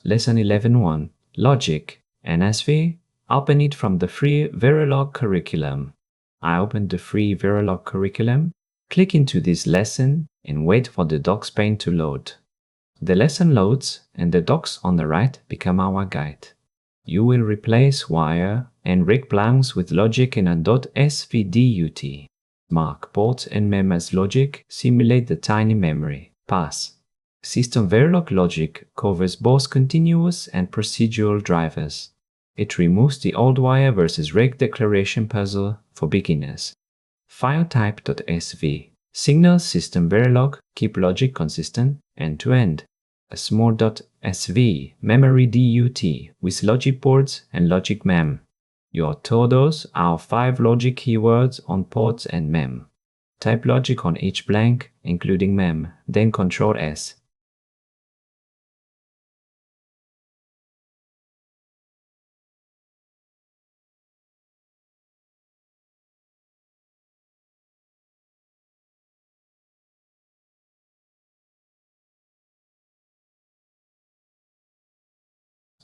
Lesson 11.1 Logic NSV. Open it from the free Verilog curriculum. I opened the free Verilog curriculum, click into this lesson and wait for the docs pane to load. The lesson loads and the docs on the right become our guide. You will replace wire and rig blanks with logic in a .svdut. Mark port and mem as logic, simulate the tiny memory. Pass. SystemVerilog logic covers both continuous and procedural drivers. It removes the old wire versus rig declaration puzzle for beginners. File type .sv. Signals SystemVerilog keep logic consistent end-to-end. A small .sv memory DUT with logic ports and logic mem. Your TODOs are 5 logic keywords on ports and mem. Type logic on each blank, including mem, then Ctrl S.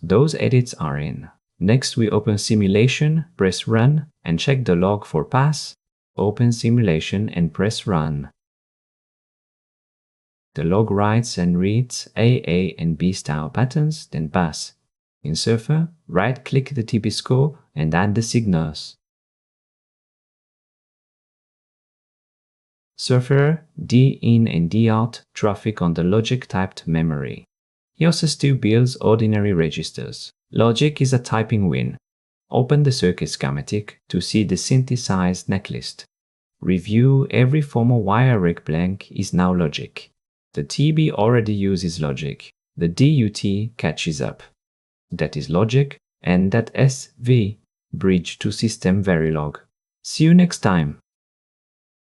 Those edits are in. Next we open simulation, press run and check the log for pass. Open simulation and press run. The log writes and reads AA and B style patterns, then pass. In Surfer, right-click the TB scope and add the signals. Surfer, D in and D out traffic on the logic-typed memory. Yosys still builds ordinary registers. Logic is a typing win. Open the circuit schematic to see the synthesized netlist. Review every former wire rig blank is now logic. The TB already uses logic. The DUT catches up. That is logic, and that SV bridge to SystemVerilog. See you next time.